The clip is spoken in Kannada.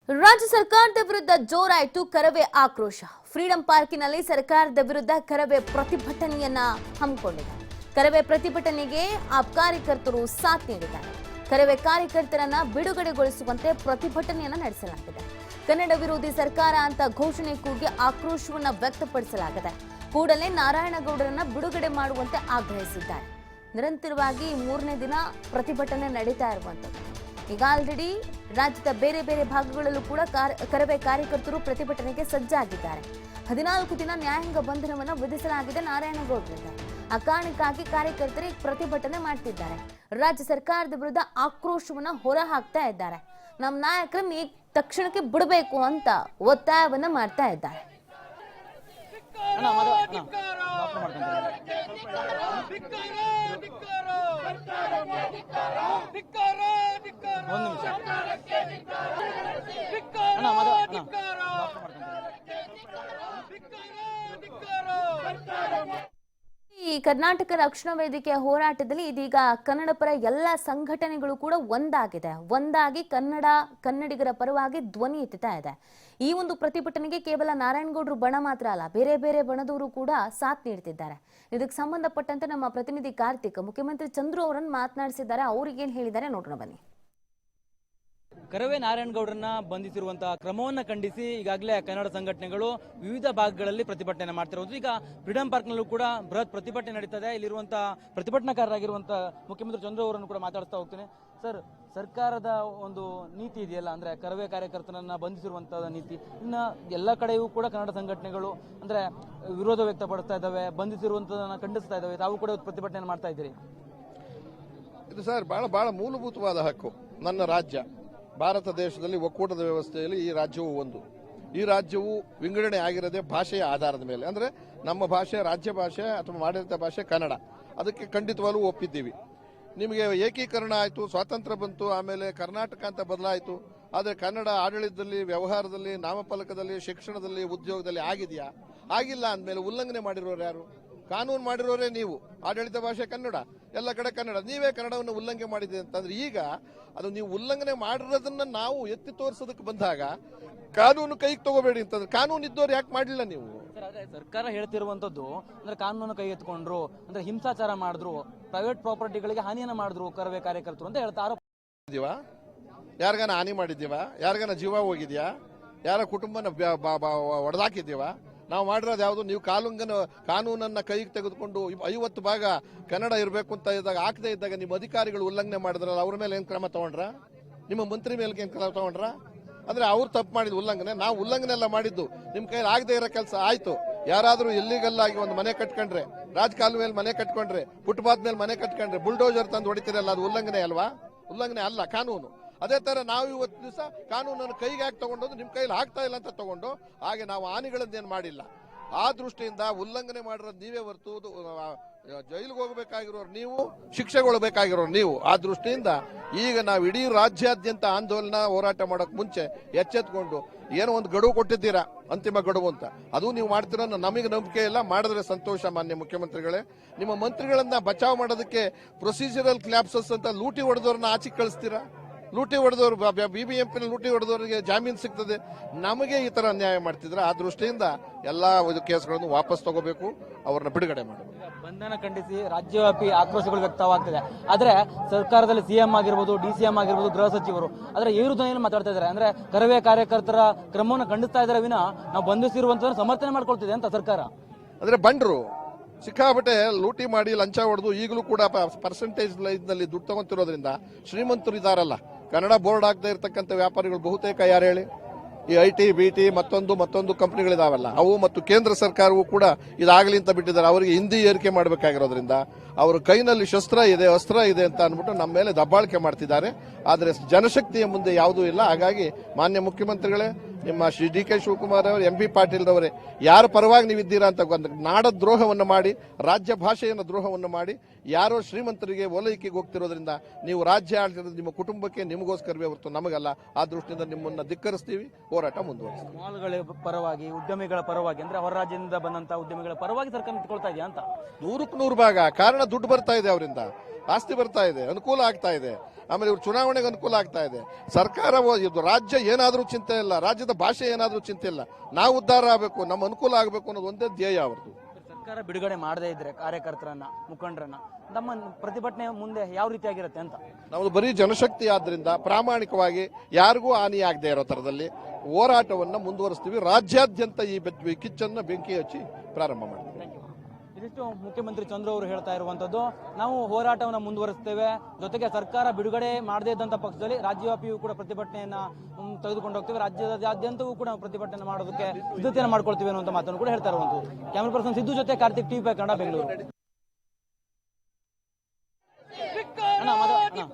ರಾಜ್ಯ ಸರ್ಕಾರದ ವಿರುದ್ಧ ಜೋರಾಯಿತು ಕರವೇ ಆಕ್ರೋಶ. ಫ್ರೀಡಂ ಪಾರ್ಕಿನಲ್ಲಿ ಸರ್ಕಾರದ ವಿರುದ್ಧ ಕರವೇ ಪ್ರತಿಭಟನೆಯನ್ನ ಹಮ್ಮಿಕೊಂಡಿದೆ. ಕರವೇ ಪ್ರತಿಭಟನೆಗೆ ಆಪ್ ಕಾರ್ಯಕರ್ತರು ಸಾಥ್ ನೀಡಿದ್ದಾರೆ. ಕರವೇ ಕಾರ್ಯಕರ್ತರನ್ನ ಬಿಡುಗಡೆಗೊಳಿಸುವಂತೆ ಪ್ರತಿಭಟನೆಯನ್ನ ನಡೆಸಲಾಗಿದೆ. ಕನ್ನಡ ವಿರೋಧಿ ಸರ್ಕಾರ ಅಂತ ಘೋಷಣೆ ಕೂಗಿ ಆಕ್ರೋಶವನ್ನ ವ್ಯಕ್ತಪಡಿಸಲಾಗಿದೆ. ಕೂಡಲೇ ನಾರಾಯಣಗೌಡರನ್ನ ಬಿಡುಗಡೆ ಮಾಡುವಂತೆ ಆಗ್ರಹಿಸಿದ್ದಾರೆ. ನಿರಂತರವಾಗಿ ಮೂರನೇ ದಿನ ಪ್ರತಿಭಟನೆ ನಡೀತಾ ಇರುವಂತದ್ದು. ಈಗ ಆಲ್ರೆಡಿ ರಾಜ್ಯದ ಬೇರೆ ಬೇರೆ ಭಾಗಗಳಲ್ಲೂ ಕೂಡ ಕರವೇ ಕಾರ್ಯಕರ್ತರು ಪ್ರತಿಭಟನೆಗೆ ಸಜ್ಜಾಗಿದ್ದಾರೆ. 14 ದಿನ ನ್ಯಾಯಾಂಗ ಬಂಧನವನ್ನು ವಿಧಿಸಲಾಗಿದೆ ನಾರಾಯಣಗೌಡರಿಂದ. ಆ ಕಾರಣಕ್ಕಾಗಿ ಕಾರ್ಯಕರ್ತರು ಪ್ರತಿಭಟನೆ ಮಾಡ್ತಿದ್ದಾರೆ. ರಾಜ್ಯ ಸರ್ಕಾರದ ವಿರುದ್ಧ ಆಕ್ರೋಶವನ್ನ ಹೊರ ಹಾಕ್ತಾ ಇದ್ದಾರೆ. ನಮ್ಮ ನಾಯಕರನ್ನ ಈಗ ತಕ್ಷಣಕ್ಕೆ ಬಿಡಬೇಕು ಅಂತ ಒತ್ತಾಯವನ್ನ ಮಾಡ್ತಾ ಇದ್ದಾರೆ. ಈ ಕರ್ನಾಟಕ ರಕ್ಷಣಾ ವೇದಿಕೆಯ ಹೋರಾಟದಲ್ಲಿ ಇದೀಗ ಕನ್ನಡಪರ ಎಲ್ಲ ಸಂಘಟನೆಗಳು ಕೂಡ ಒಂದಾಗಿ ಕನ್ನಡಿಗರ ಪರವಾಗಿ ಧ್ವನಿ ಎತ್ತುತ್ತಾ ಇದೆ. ಈ ಒಂದು ಪ್ರತಿಭಟನೆಗೆ ಕೇವಲ ನಾರಾಯಣಗೌಡರು ಬಣ ಮಾತ್ರ ಅಲ್ಲ, ಬೇರೆ ಬೇರೆ ಬಣದವರು ಕೂಡ ಸಾಥ್ ನೀಡುತ್ತಿದ್ದಾರೆ. ಇದಕ್ಕೆ ಸಂಬಂಧಪಟ್ಟಂತೆ ನಮ್ಮ ಪ್ರತಿನಿಧಿ ಕಾರ್ತಿಕ್ ಮುಖ್ಯಮಂತ್ರಿ ಚಂದ್ರು ಅವರನ್ನು ಮಾತನಾಡಿಸಿದ್ದಾರೆ. ಅವ್ರಿಗೇನು ಹೇಳಿದ್ದಾರೆ ನೋಡೋಣ ಬನ್ನಿ. ಕರವೇ ನಾರಾಯಣಗೌಡರನ್ನ ಬಂಧಿಸಿರುವಂತಹ ಕ್ರಮವನ್ನು ಖಂಡಿಸಿ ಈಗಾಗಲೇ ಕನ್ನಡ ಸಂಘಟನೆಗಳು ವಿವಿಧ ಭಾಗಗಳಲ್ಲಿ ಪ್ರತಿಭಟನೆ ಮಾಡ್ತಿರೋದು. ಈಗ ಫ್ರೀಡಂ ಪಾರ್ಕ್ನಲ್ಲೂ ಕೂಡ ಬೃಹತ್ ಪ್ರತಿಭಟನೆ ನಡೀತದೆ. ಇಲ್ಲಿರುವಂತಹ ಪ್ರತಿಭಟನಾಕಾರರಾಗಿರುವಂತಹ ಮುಖ್ಯಮಂತ್ರಿ ಚಂದ್ರು ಅವರನ್ನು ಕೂಡ ಮಾತಾಡ್ತಾ ಹೋಗ್ತೇನೆ. ಸರ್, ಸರ್ಕಾರದ ಒಂದು ನೀತಿ ಇದೆಯಲ್ಲ, ಅಂದ್ರೆ ಕರವೇ ಕಾರ್ಯಕರ್ತರನ್ನ ಬಂಧಿಸಿರುವಂತಹ ನೀತಿ, ಇನ್ನ ಎಲ್ಲ ಕಡೆಯೂ ಕೂಡ ಕನ್ನಡ ಸಂಘಟನೆಗಳು ಅಂದ್ರೆ ವಿರೋಧ ವ್ಯಕ್ತಪಡಿಸ್ತಾ ಇದ್ದಾವೆ, ಬಂಧಿಸಿರುವಂತದನ್ನ ಖಂಡಿಸ್ತಾ ಇದ್ದಾವೆ. ತಾವು ಕೂಡ ಪ್ರತಿಭಟನೆ ಮಾಡ್ತಾ ಇದ್ದೀರಿ. ಇದು ಸರ್ ಬಹಳ ಮೂಲಭೂತವಾದ ಹಕ್ಕು. ನನ್ನ ರಾಜ್ಯ ಭಾರತ ದೇಶದಲ್ಲಿ ಒಕ್ಕೂಟದ ವ್ಯವಸ್ಥೆಯಲ್ಲಿ ಈ ರಾಜ್ಯವು ಒಂದು. ಈ ರಾಜ್ಯವು ವಿಂಗಡಣೆ ಆಗಿರೋದೇ ಭಾಷೆಯ ಆಧಾರದ ಮೇಲೆ. ಅಂದರೆ ನಮ್ಮ ಭಾಷೆ ರಾಜ್ಯ ಭಾಷೆ ಅಥವಾ ಆಡಳಿತ ಭಾಷೆ ಕನ್ನಡ. ಅದಕ್ಕೆ ಖಂಡಿತವಾಗ್ಲೂ ಒಪ್ಪಿದ್ದೀವಿ. ನಿಮಗೆ ಏಕೀಕರಣ ಆಯಿತು, ಸ್ವಾತಂತ್ರ್ಯ ಬಂತು, ಆಮೇಲೆ ಕರ್ನಾಟಕ ಅಂತ ಬದಲಾಯಿತು. ಆದರೆ ಕನ್ನಡ ಆಡಳಿತದಲ್ಲಿ, ವ್ಯವಹಾರದಲ್ಲಿ, ನಾಮಫಲಕದಲ್ಲಿ, ಶಿಕ್ಷಣದಲ್ಲಿ, ಉದ್ಯೋಗದಲ್ಲಿ ಆಗಿದೆಯಾ? ಆಗಿಲ್ಲ. ಅಂದಮೇಲೆ ಉಲ್ಲಂಘನೆ ಮಾಡಿರೋರು ಯಾರು? ಕಾನೂನು ಮಾಡಿರೋರೇ ನೀವು. ಆಡಳಿತ ಭಾಷೆ ಕನ್ನಡ, ಎಲ್ಲ ಕಡೆ ಕನ್ನಡ. ನೀವೇ ಕನ್ನಡವನ್ನು ಉಲ್ಲಂಘನೆ ಮಾಡಿದೆ ಅಂತಂದ್ರೆ ಈಗ ಅದು ನೀವು ಉಲ್ಲಂಘನೆ ಮಾಡಿರೋದನ್ನ ನಾವು ಎತ್ತಿ ತೋರಿಸೋದಕ್ಕೆ ಬಂದಾಗ ಕಾನೂನು ಕೈಗೆ ತಗೋಬೇಡಿ ಅಂತಂದ್ರೆ ಕಾನೂನು ಇದ್ದವ್ರು ಯಾಕೆ ಮಾಡಲಿಲ್ಲ ನೀವು? ಸರ್ಕಾರ ಹೇಳ್ತಿರುವಂತದ್ದು ಅಂದ್ರೆ ಕಾನೂನು ಕೈ ಎತ್ಕೊಂಡ್ರು, ಅಂದ್ರೆ ಹಿಂಸಾಚಾರ ಮಾಡಿದ್ರು, ಪ್ರೈವೇಟ್ ಪ್ರಾಪರ್ಟಿಗಳಿಗೆ ಹಾನಿಯನ್ನ ಮಾಡಿದ್ರು ಕರವೇ ಕಾರ್ಯಕರ್ತರು ಅಂತ ಹೇಳ್ತಾ ಆರೋಪ. ಯಾರಿಗಾನ ಹಾನಿ ಮಾಡಿದ್ದೀವಾ? ಯಾರಿಗಾನ ಜೀವ ಹೋಗಿದ್ಯಾ? ಯಾರ ಕುಟುಂಬನ ಒಡೆದಾಕಿದ್ದೀವಾ? ನಾವು ಮಾಡಿರೋದು ಯಾವುದು? ನೀವು ಕಾನೂನನ್ನ ಕೈಗೆ ತೆಗೆದುಕೊಂಡು 50 ಭಾಗ ಕನ್ನಡ ಇರಬೇಕು ಅಂತ ಇದ್ದಾಗ ಆಗದೆ ಇದ್ದಾಗ ನಿಮ್ಮ ಅಧಿಕಾರಿಗಳು ಉಲ್ಲಂಘನೆ ಮಾಡಿದ್ರಲ್ಲ, ಅವ್ರ ಮೇಲೆ ಏನು ಕ್ರಮ ತಗೊಂಡ್ರ? ನಿಮ್ಮ ಮಂತ್ರಿ ಮೇಲೆ ಏನು ಕ್ರಮ ತಗೊಂಡ್ರ? ಅಂದ್ರೆ ಅವ್ರು ತಪ್ಪು ಮಾಡಿದ ಉಲ್ಲಂಘನೆ. ನಾವು ಉಲ್ಲಂಘನೆ ಎಲ್ಲ ಮಾಡಿದ್ದು ನಿಮ್ಮ ಕೈಯಲ್ಲಿ ಆಗದೆ ಇರೋ ಕೆಲಸ ಆಯ್ತು. ಯಾರಾದ್ರೂ ಇಲ್ಲಿಗಲ್ ಆಗಿ ಒಂದು ಮನೆ ಕಟ್ಕೊಂಡ್ರೆ, ರಾಜಕಾಲುವೆ ಮೇಲೆ ಮನೆ ಕಟ್ಕೊಂಡ್ರೆ, ಫುಟ್ಪಾತ್ ಮೇಲೆ ಮನೆ ಕಟ್ಕೊಂಡ್ರೆ ಬುಲ್ಡೋಜರ್ ತಂದು ಹೊಡಿತೀರಲ್ಲ, ಅದು ಉಲ್ಲಂಘನೆ ಅಲ್ವಾ? ಉಲ್ಲಂಘನೆ ಅಲ್ಲ ಕಾನೂನು. ಅದೇ ತರ ನಾವು ಇವತ್ತು ದಿವಸ ಕಾನೂನನ್ನು ಕೈಗೆ ಹಾಕಿ ತಗೊಂಡೋದು ನಿಮ್ಮ ಕೈಲಿ ಆಗ್ತಾ ಇಲ್ಲ ಅಂತ ತಗೊಂಡು, ಹಾಗೆ ನಾವು ಹಾನಿಗಳನ್ನೇನು ಮಾಡಿಲ್ಲ. ಆ ದೃಷ್ಟಿಯಿಂದ ಉಲ್ಲಂಘನೆ ಮಾಡಿರೋದು ನೀವೇ ಹೊರತು ಜೈಲಿಗೆ ಹೋಗಬೇಕಾಗಿರೋರು ನೀವು, ಶಿಕ್ಷೆಗೊಳ್ಳಬೇಕಾಗಿರೋರು ನೀವು. ಆ ದೃಷ್ಟಿಯಿಂದ ಈಗ ನಾವು ಇಡೀ ರಾಜ್ಯಾದ್ಯಂತ ಆಂದೋಲನ ಹೋರಾಟ ಮಾಡೋಕೆ ಮುಂಚೆ ಎಚ್ಚೆತ್ಕೊಂಡು ಏನೋ ಒಂದು ಗಡುವು ಕೊಟ್ಟಿದ್ದೀರಾ, ಅಂತಿಮ ಗಡುವು ಅಂತ. ಅದು ನೀವು ಮಾಡ್ತಿರೋ ನಮಗೆ ನಂಬಿಕೆ ಇಲ್ಲ. ಮಾಡಿದ್ರೆ ಸಂತೋಷ ಮಾನ್ಯ ಮುಖ್ಯಮಂತ್ರಿಗಳೇ. ನಿಮ್ಮ ಮಂತ್ರಿಗಳನ್ನ ಬಚಾವ್ ಮಾಡೋದಕ್ಕೆ ಪ್ರೊಸೀಜರಲ್ ಕ್ಲಾಪ್ಸಸ್ ಅಂತ ಲೂಟಿ ಹೊಡೆದವ್ರನ್ನ ಆಚೆ ಕಳಿಸ್ತೀರಾ? ಲೂಟಿ ಹೊಡೆದವರು BBMP ಲೂಟಿ ಹೊಡೆದವರಿಗೆ ಜಾಮೀನು ಸಿಗ್ತದೆ, ನಮಗೆ ಈ ತರ ಅನ್ಯಾಯ ಮಾಡ್ತಿದ್ರೆ ಆ ದೃಷ್ಟಿಯಿಂದ ಎಲ್ಲಾ ಕೇಸ್ಗಳನ್ನು ವಾಪಸ್ ತಗೋಬೇಕು, ಅವ್ರನ್ನ ಬಿಡುಗಡೆ ಮಾಡಬೇಕು. ಬಂಧನ ಖಂಡಿಸಿ ರಾಜ್ಯವ್ಯಾಪಿ ಆಕ್ರೋಶಗಳು ವ್ಯಕ್ತವಾಗ್ತಿದೆ. ಆದ್ರೆ ಸರ್ಕಾರದಲ್ಲಿ CM ಆಗಿರ್ಬೋದು, DCM ಆಗಿರ್ಬೋದು, ಗೃಹ ಸಚಿವರು ಆದ್ರೆ ಏರು ಧ್ವನಿಯಲ್ಲಿ ಮಾತಾಡ್ತಾ ಇದ್ದಾರೆ. ಅಂದ್ರೆ ಕರವೇ ಕಾರ್ಯಕರ್ತರ ಕ್ರಮವನ್ನು ಖಂಡಿಸ್ತಾ ಇದ್ದಾರೆ ವಿನ ನಾವು ಬಂಧಿಸಿರುವಂತ ಸಮರ್ಥನೆ ಮಾಡ್ಕೊಳ್ತಿದೆ ಅಂತ ಸರ್ಕಾರ. ಅಂದ್ರೆ ಬಂಡ್ರು ಸಿಕ್ಕಾಪಟ್ಟೆ ಲೂಟಿ ಮಾಡಿ ಲಂಚ ಹೊಡೆದು ಈಗಲೂ ಕೂಡ ಪರ್ಸೆಂಟೇಜ್ ನಲ್ಲಿ ದುಡ್ಡು ತಗೊಂತಿರೋದ್ರಿಂದ ಶ್ರೀಮಂತರು ಇದಾರಲ್ಲ, ಕನ್ನಡ ಬೋರ್ಡ್ ಆಗದೆ ಇರತಕ್ಕಂಥ ವ್ಯಾಪಾರಿಗಳು ಬಹುತೇಕ ಯಾರು ಹೇಳಿ? ಈ IT, BT ಮತ್ತೊಂದು ಕಂಪನಿಗಳಿದಾವಲ್ಲ ಅವು, ಮತ್ತು ಕೇಂದ್ರ ಸರ್ಕಾರವೂ ಕೂಡ ಇದಾಗಲಿ ಅಂತ ಬಿಟ್ಟಿದ್ದಾರೆ. ಅವರಿಗೆ ಹಿಂದಿ ಏರಿಕೆ ಮಾಡಬೇಕಾಗಿರೋದ್ರಿಂದ ಅವ್ರ ಕೈನಲ್ಲಿ ಶಸ್ತ್ರ ಇದೆ, ಅಸ್ತ್ರ ಇದೆ ಅಂತ ಅಂದ್ಬಿಟ್ಟು ನಮ್ಮ ಮೇಲೆ ದಬ್ಬಾಳಿಕೆ ಮಾಡ್ತಿದ್ದಾರೆ. ಆದರೆ ಜನಶಕ್ತಿಯ ಮುಂದೆ ಯಾವುದೂ ಇಲ್ಲ. ಹಾಗಾಗಿ ಮಾನ್ಯ ಮುಖ್ಯಮಂತ್ರಿಗಳೇ, ನಿಮ್ಮ ಶ್ರೀ DK ಶಿವಕುಮಾರ್ ಅವರು, MP ಪಾಟೀಲ್ ಅವರೇ, ಯಾರ ಪರವಾಗಿ ನೀವಿದ್ದೀರಾ ಅಂತ ನಾಡ ದ್ರೋಹವನ್ನು ಮಾಡಿ, ರಾಜ್ಯ ಭಾಷೆಯನ್ನು ದ್ರೋಹವನ್ನು ಮಾಡಿ ಯಾರೋ ಶ್ರೀಮಂತರಿಗೆ ಓಲೈಕೆಗೆ ಹೋಗ್ತಿರೋದ್ರಿಂದ ನೀವು ರಾಜ್ಯ ಆಳ್ತಿರೋದು ನಿಮ್ಮ ಕುಟುಂಬಕ್ಕೆ, ನಿಮಗೋಸ್ಕರವೇ ಹೊರತು ನಮಗಲ್ಲ. ಆ ದೃಷ್ಟಿಯಿಂದ ನಿಮ್ಮನ್ನ ಧಿಕ್ಕರಿಸ್ತೀವಿ, ಹೋರಾಟ ಮುಂದುವರಿಸ್ತೀವಿ. ಮಾಲ್ಗಳ ಪರವಾಗಿ, ಉದ್ಯಮಿಗಳ ಪರವಾಗಿ, ಅಂದ್ರೆ ಹೊರ ರಾಜ್ಯದಿಂದ ಬಂದಂತ ಉದ್ಯಮಿಗಳ ಪರವಾಗಿ ಸರ್ಕಾರ ನಿಂತ್ಕೊಳ್ತಾ ಇದೆಯಾ ಅಂತ? 100% ಭಾಗ. ಕಾರಣ ದುಡ್ಡು ಬರ್ತಾ ಇದೆ, ಅವರಿಂದ ಆಸ್ತಿ ಬರ್ತಾ ಇದೆ, ಅನುಕೂಲ ಆಗ್ತಾ ಇದೆ. ಆಮೇಲೆ ಇವ್ರು ಚುನಾವಣೆಗೆ ಅನುಕೂಲ ಆಗ್ತಾ ಇದೆ. ಸರ್ಕಾರ ಇದು ರಾಜ್ಯ ಏನಾದರೂ ಚಿಂತೆ ಇಲ್ಲ, ರಾಜ್ಯದ ಭಾಷೆ ಏನಾದರೂ ಚಿಂತೆ ಇಲ್ಲ. ನಾವು ಉದ್ಧಾರ ಆಗಬೇಕು, ನಮ್ಮ ಅನುಕೂಲ ಆಗಬೇಕು ಅನ್ನೋದು ಒಂದೇ ಧ್ಯೇಯ ಅವ್ರದ್ದು. ಸರ್ಕಾರ ಬಿಡುಗಡೆ ಮಾಡದೇ ಇದ್ರೆ ಕಾರ್ಯಕರ್ತರನ್ನ, ಮುಖಂಡರನ್ನ, ನಮ್ಮ ಪ್ರತಿಭಟನೆ ಮುಂದೆ ಯಾವ ರೀತಿಯಾಗಿರುತ್ತೆ ಅಂತ? ನಮ್ಮದು ಬರೀ ಜನಶಕ್ತಿ ಆದ್ರಿಂದ ಪ್ರಾಮಾಣಿಕವಾಗಿ ಯಾರಿಗೂ ಹಾನಿ ಆಗದೆ ಇರೋ ತರದಲ್ಲಿ ಹೋರಾಟವನ್ನ ಮುಂದುವರಿಸ್ತೀವಿ. ರಾಜ್ಯಾದ್ಯಂತ ಈ ಕಿಚ್ಚನ್ನ ಬೆಂಕಿ ಹಚ್ಚಿ ಪ್ರಾರಂಭ ಮಾಡ್ತೀವಿ. ಇದಿಷ್ಟು ಮುಖ್ಯಮಂತ್ರಿ ಚಂದ್ರು ಅವರು ಹೇಳ್ತಾ ಇರುವಂತದ್ದು. ನಾವು ಹೋರಾಟವನ್ನು ಮುಂದುವರಿಸ್ತೇವೆ, ಜೊತೆಗೆ ಸರ್ಕಾರ ಬಿಡುಗಡೆ ಮಾಡದೇ ಇದ್ದಂತ ಪಕ್ಷದಲ್ಲಿ ರಾಜ್ಯವ್ಯಾಪಿಯೂ ಕೂಡ ಪ್ರತಿಭಟನೆಯನ್ನ ತೆಗೆದುಕೊಂಡು ಹೋಗ್ತೇವೆ, ರಾಜ್ಯದಾದ್ಯಂತವೂ ಕೂಡ ಪ್ರತಿಭಟನೆ ಮಾಡೋದಕ್ಕೆ ಸಿದ್ಧತೆಯನ್ನು ಮಾಡ್ಕೊಳ್ತೀವಿ ಅನ್ನುವಂತ ಮಾತನ್ನು ಕೂಡ ಹೇಳ್ತಾ ಇರುವಂತದ್ದು. ಕ್ಯಾಮರಾ ಪರ್ಸನ್ ಸಿದ್ದು ಜೊತೆ ಕಾರ್ತಿಕ್, ಟಿವಿ5 ಕನ್ನಡ, ಬೆಂಗಳೂರು. ಅಣ್ಣ, ಮಾಡ್ಕೊಂತೀನಿ.